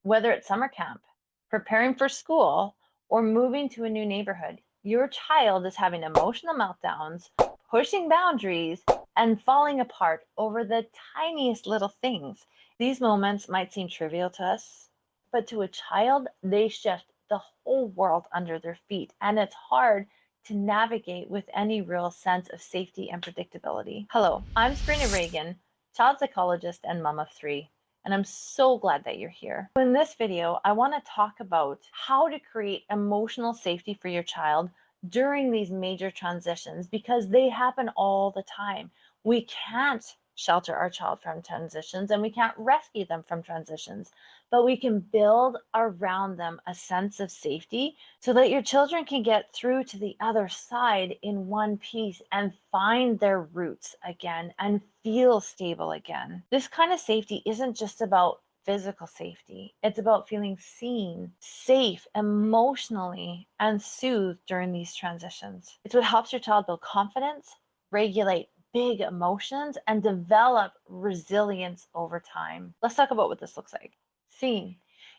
Whether it's summer camp, preparing for school, or moving to a new neighborhood, your child is having emotional meltdowns, pushing boundaries, and falling apart over the tiniest little things. These moments might seem trivial to us, but to a child, they shift the whole world under their feet, and it's hard to navigate with any real sense of safety and predictability. Hello, I'm Sabrina Reagan, child psychologist and mom of three, and I'm so glad that you're here. In this video, I want to talk about how to create emotional safety for your child during these major transitions because they happen all the time. We can't shelter our child from transitions and we can't rescue them from transitions, but we can build around them a sense of safety so that your children can get through to the other side in one piece and find their roots again and feel stable again. This kind of safety isn't just about physical safety. It's about feeling seen, safe emotionally, and soothed during these transitions. It's what helps your child build confidence, regulate big emotions, and develop resilience over time. Let's talk about what this looks like. Seen.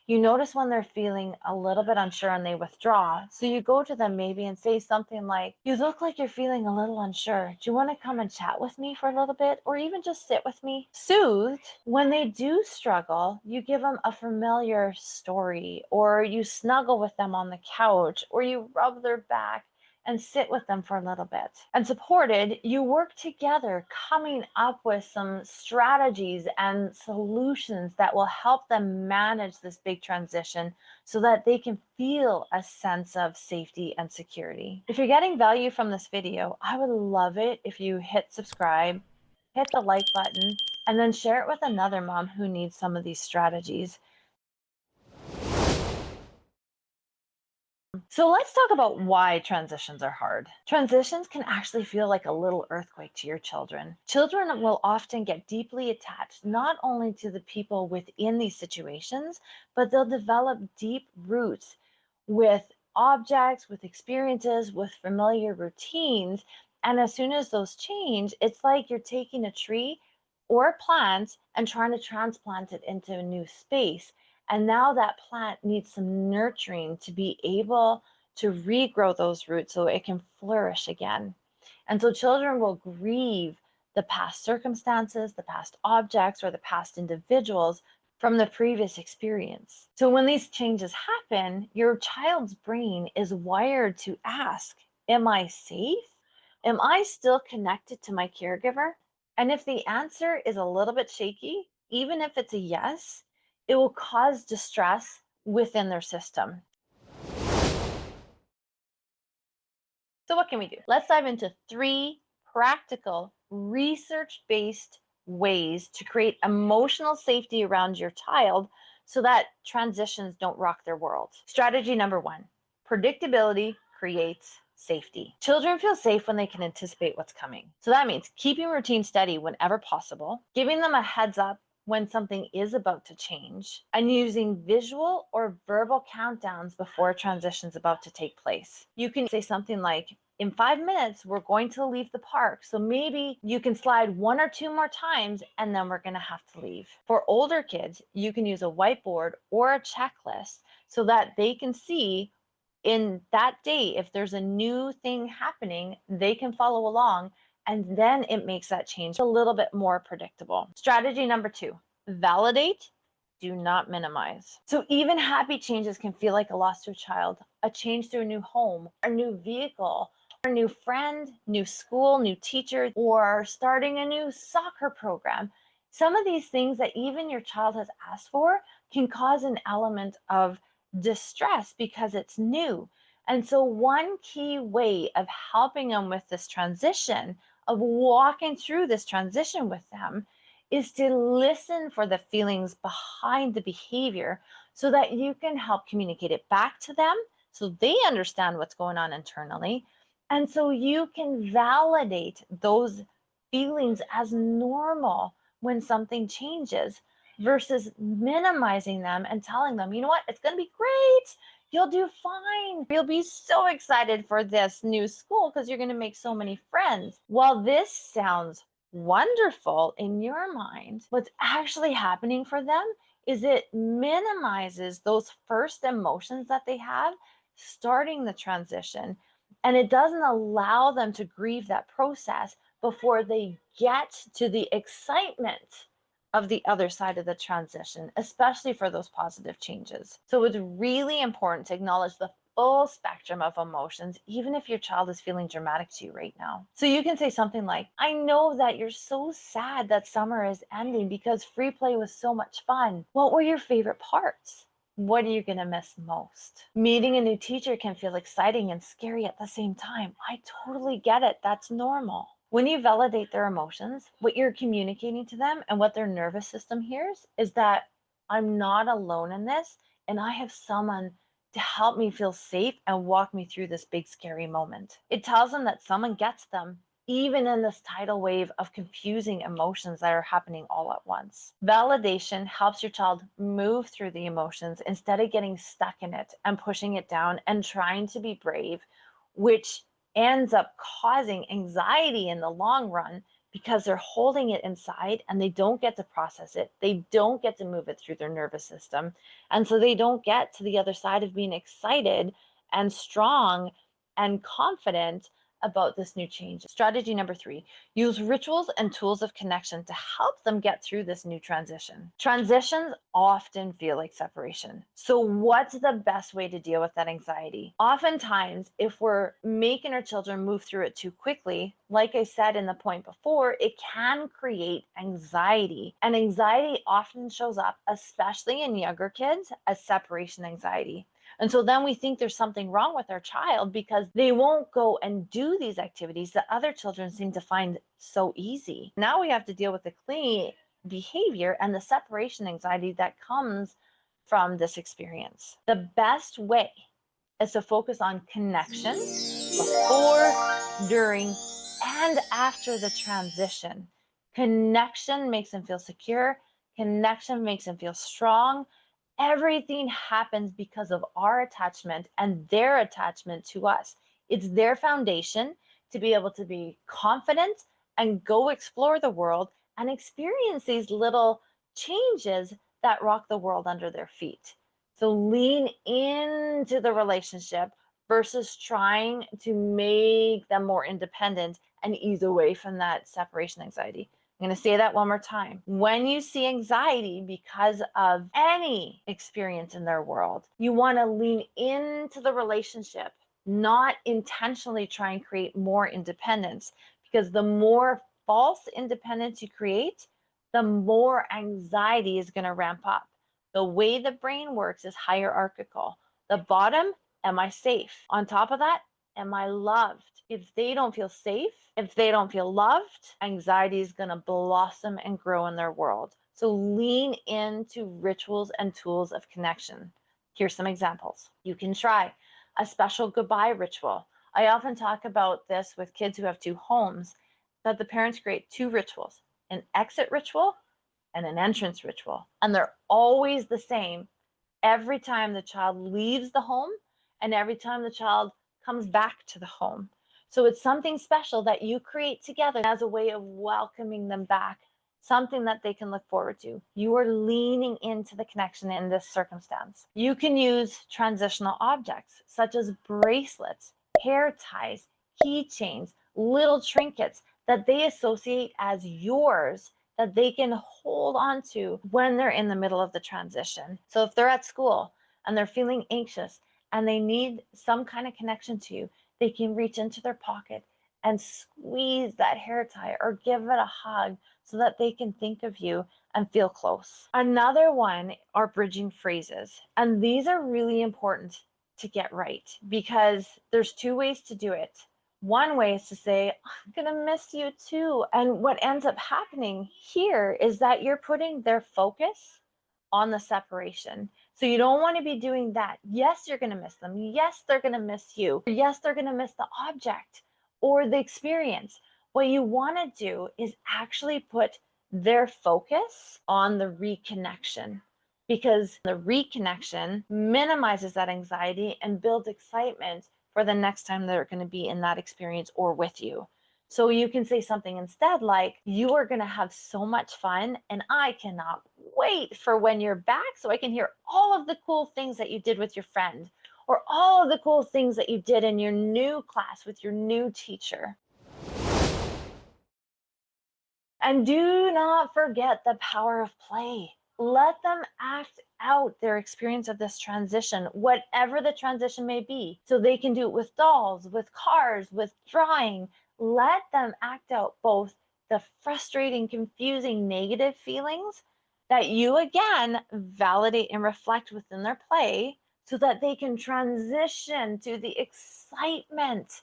You notice when they're feeling a little bit unsure and they withdraw. So you go to them maybe and say something like, "You look like you're feeling a little unsure. Do you want to come and chat with me for a little bit or even just sit with me?" Soothed. When they do struggle, you give them a familiar story or you snuggle with them on the couch or you rub their back and sit with them for a little bit. And supported, you work together, coming up with some strategies and solutions that will help them manage this big transition so that they can feel a sense of safety and security. If you're getting value from this video, I would love it if you hit subscribe, hit the like button, and then share it with another mom who needs some of these strategies. So let's talk about why transitions are hard. Transitions can actually feel like a little earthquake to your children. Children will often get deeply attached not only to the people within these situations, but they'll develop deep roots with objects, with experiences, with familiar routines. And as soon as those change, it's like you're taking a tree or a plant and trying to transplant it into a new space. And now that plant needs some nurturing to be able to regrow those roots so it can flourish again. And so children will grieve the past circumstances, the past objects, or the past individuals from the previous experience. So when these changes happen, your child's brain is wired to ask, "Am I safe? Am I still connected to my caregiver?" And if the answer is a little bit shaky, even if it's a yes, it will cause distress within their system. So what can we do? Let's dive into 3 practical, research-based ways to create emotional safety around your child so that transitions don't rock their world. Strategy number 1, predictability creates safety. Children feel safe when they can anticipate what's coming. So that means keeping routine steady whenever possible, giving them a heads up when something is about to change, and using visual or verbal countdowns before a transition is about to take place. You can say something like, "In 5 minutes, we're going to leave the park. So maybe you can slide 1 or 2 more times and then we're going to have to leave." For older kids, you can use a whiteboard or a checklist so that they can see in that day, if there's a new thing happening, they can follow along. And then it makes that change a little bit more predictable. Strategy number 2, validate, do not minimize. So even happy changes can feel like a loss to a child, a change to a new home, a new vehicle, a new friend, new school, new teacher, or starting a new soccer program. Some of these things that even your child has asked for can cause an element of distress because it's new. And so, one key way of helping them with this transition, of walking through this transition with them, is to listen for the feelings behind the behavior so that you can help communicate it back to them so they understand what's going on internally. And so you can validate those feelings as normal when something changes versus minimizing them and telling them, "You know what, it's going to be great. You'll do fine. You'll be so excited for this new school because you're going to make so many friends." While this sounds wonderful in your mind, what's actually happening for them is it minimizes those first emotions that they have starting the transition. And it doesn't allow them to grieve that process before they get to the excitement of the other side of the transition, especially for those positive changes. So it's really important to acknowledge the full spectrum of emotions, even if your child is feeling dramatic to you right now. So you can say something like, I know that you're so sad that summer is ending because free play was so much fun. What were your favorite parts? What are you going to miss most? Meeting a new teacher can feel exciting and scary at the same time. I totally get it. That's normal. When you validate their emotions, what you're communicating to them and what their nervous system hears is that I'm not alone in this, and I have someone to help me feel safe and walk me through this big scary moment. It tells them that someone gets them, even in this tidal wave of confusing emotions that are happening all at once. Validation helps your child move through the emotions instead of getting stuck in it and pushing it down and trying to be brave, which ends up causing anxiety in the long run because they're holding it inside and they don't get to process it. They don't get to move it through their nervous system. And so they don't get to the other side of being excited and strong and confident about this new change. Strategy number 3, use rituals and tools of connection to help them get through this new transition. Transitions often feel like separation. So what's the best way to deal with that anxiety? Oftentimes, if we're making our children move through it too quickly, like I said in the point before, it can create anxiety. And anxiety often shows up, especially in younger kids, as separation anxiety. And so then we think there's something wrong with our child because they won't go and do these activities that other children seem to find so easy. Now we have to deal with the clingy behavior and the separation anxiety that comes from this experience. The best way is to focus on connection before, during, and after the transition. Connection makes them feel secure. Connection makes them feel strong. Everything happens because of our attachment and their attachment to us. It's their foundation to be able to be confident and go explore the world and experience these little changes that rock the world under their feet. So lean into the relationship versus trying to make them more independent and ease away from that separation anxiety. I'm going to say that one more time. When you see anxiety because of any experience in their world, you want to lean into the relationship, not intentionally try and create more independence, because the more false independence you create, the more anxiety is going to ramp up. The way the brain works is hierarchical. The bottom, am I safe? On top of that, am I loved? If they don't feel safe, if they don't feel loved, anxiety is going to blossom and grow in their world. So lean into rituals and tools of connection. Here's some examples. You can try a special goodbye ritual. I often talk about this with kids who have 2 homes, that the parents create 2 rituals, an exit ritual and an entrance ritual. And they're always the same every time the child leaves the home and every time the child comes back to the home. So it's something special that you create together as a way of welcoming them back, something that they can look forward to. You are leaning into the connection in this circumstance. You can use transitional objects such as bracelets, hair ties, keychains, little trinkets that they associate as yours that they can hold on to when they're in the middle of the transition. So if they're at school and they're feeling anxious and they need some kind of connection to you, they can reach into their pocket and squeeze that hair tie or give it a hug so that they can think of you and feel close. Another one are bridging phrases. And these are really important to get right because there's 2 ways to do it. One way is to say, I'm going to miss you too. And what ends up happening here is that you're putting their focus on the separation. So you don't want to be doing that. Yes, you're going to miss them. Yes, they're going to miss you. Yes, they're going to miss the object or the experience. What you want to do is actually put their focus on the reconnection, because the reconnection minimizes that anxiety and builds excitement for the next time they're going to be in that experience or with you. So you can say something instead like, you are going to have so much fun and I cannot wait for when you're back so I can hear all of the cool things that you did with your friend, or all of the cool things that you did in your new class with your new teacher. And do not forget the power of play. Let them act out their experience of this transition, whatever the transition may be. So they can do it with dolls, with cars, with drawing. Let them act out both the frustrating, confusing, negative feelings that you again validate and reflect within their play so that they can transition to the excitement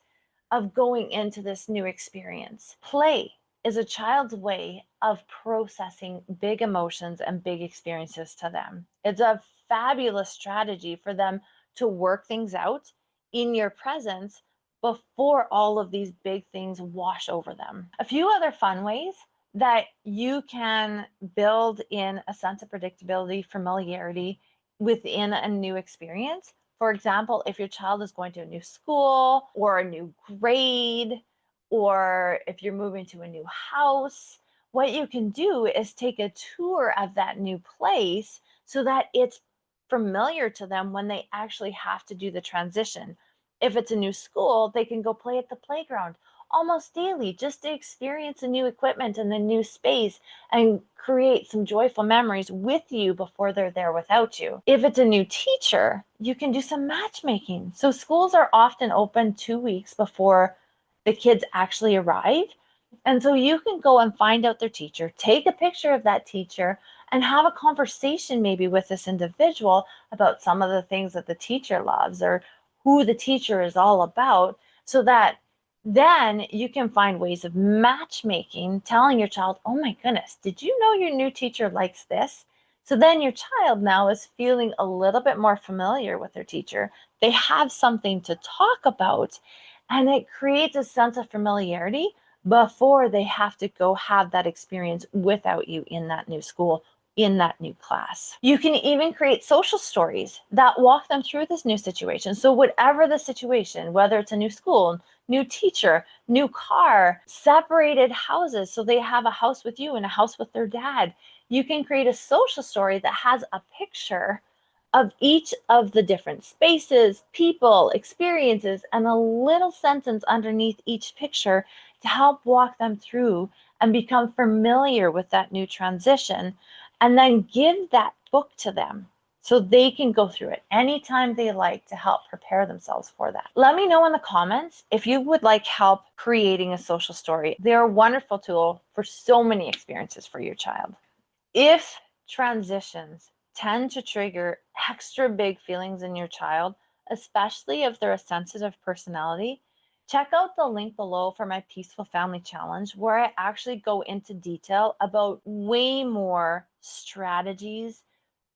of going into this new experience. Play is a child's way of processing big emotions and big experiences to them. It's a fabulous strategy for them to work things out in your presence before all of these big things wash over them. A few other fun ways that you can build in a sense of predictability, familiarity within a new experience. For example, if your child is going to a new school or a new grade, or if you're moving to a new house, what you can do is take a tour of that new place so that it's familiar to them when they actually have to do the transition. If it's a new school, they can go play at the playground almost daily just to experience the new equipment and the new space and create some joyful memories with you before they're there without you. If it's a new teacher, you can do some matchmaking. So schools are often open 2 weeks before the kids actually arrive. And so you can go and find out their teacher, take a picture of that teacher, and have a conversation maybe with this individual about some of the things that the teacher loves or who the teacher is all about, so that then you can find ways of matchmaking, telling your child, oh my goodness, did you know your new teacher likes this? So then your child now is feeling a little bit more familiar with their teacher. They have something to talk about, and it creates a sense of familiarity before they have to go have that experience without you in that new school, in that new class. You can even create social stories that walk them through this new situation. So whatever the situation, whether it's a new school, new teacher, new car, separated houses, so they have a house with you and a house with their dad, you can create a social story that has a picture of each of the different spaces, people, experiences, and a little sentence underneath each picture to help walk them through and become familiar with that new transition. And then give that book to them so they can go through it anytime they like to help prepare themselves for that. Let me know in the comments if you would like help creating a social story. They're a wonderful tool for so many experiences for your child. If transitions tend to trigger extra big feelings in your child, especially if they're a sensitive personality, check out the link below for my Peaceful Family Challenge, where I actually go into detail about way more strategies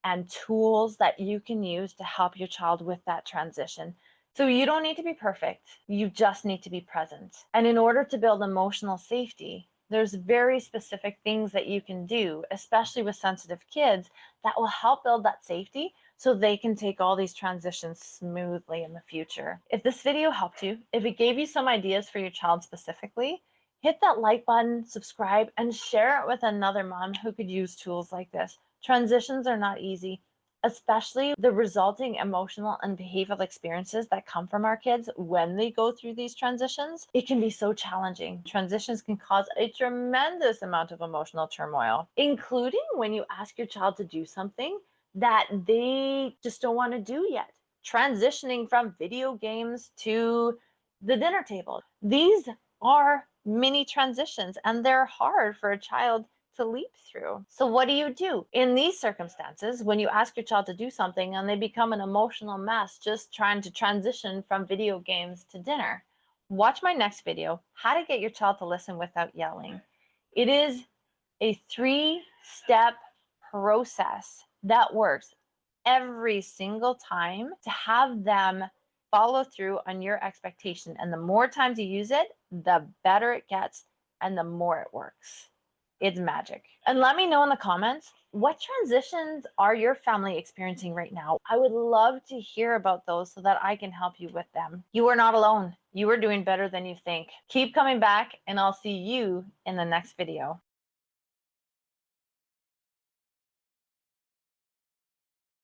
and tools that you can use to help your child with that transition. So you don't need to be perfect, you just need to be present. And in order to build emotional safety, there's very specific things that you can do, especially with sensitive kids, that will help build that safety so they can take all these transitions smoothly in the future. If this video helped you, if it gave you some ideas for your child specifically, hit that like button, subscribe, and share it with another mom who could use tools like this. Transitions are not easy, especially the resulting emotional and behavioral experiences that come from our kids when they go through these transitions. It can be so challenging. Transitions can cause a tremendous amount of emotional turmoil, including when you ask your child to do something that they just don't want to do yet. Transitioning from video games to the dinner table. These are mini transitions and they're hard for a child to leap through. So what do you do in these circumstances when you ask your child to do something and they become an emotional mess just trying to transition from video games to dinner? Watch my next video, how to get your child to listen without yelling. It is a 3-step process that works every single time to have them follow through on your expectation. And the more times you use it, the better it gets and the more it works. It's magic. And let me know in the comments, what transitions are your family experiencing right now? I would love to hear about those so that I can help you with them. You are not alone. You are doing better than you think. Keep coming back and I'll see you in the next video.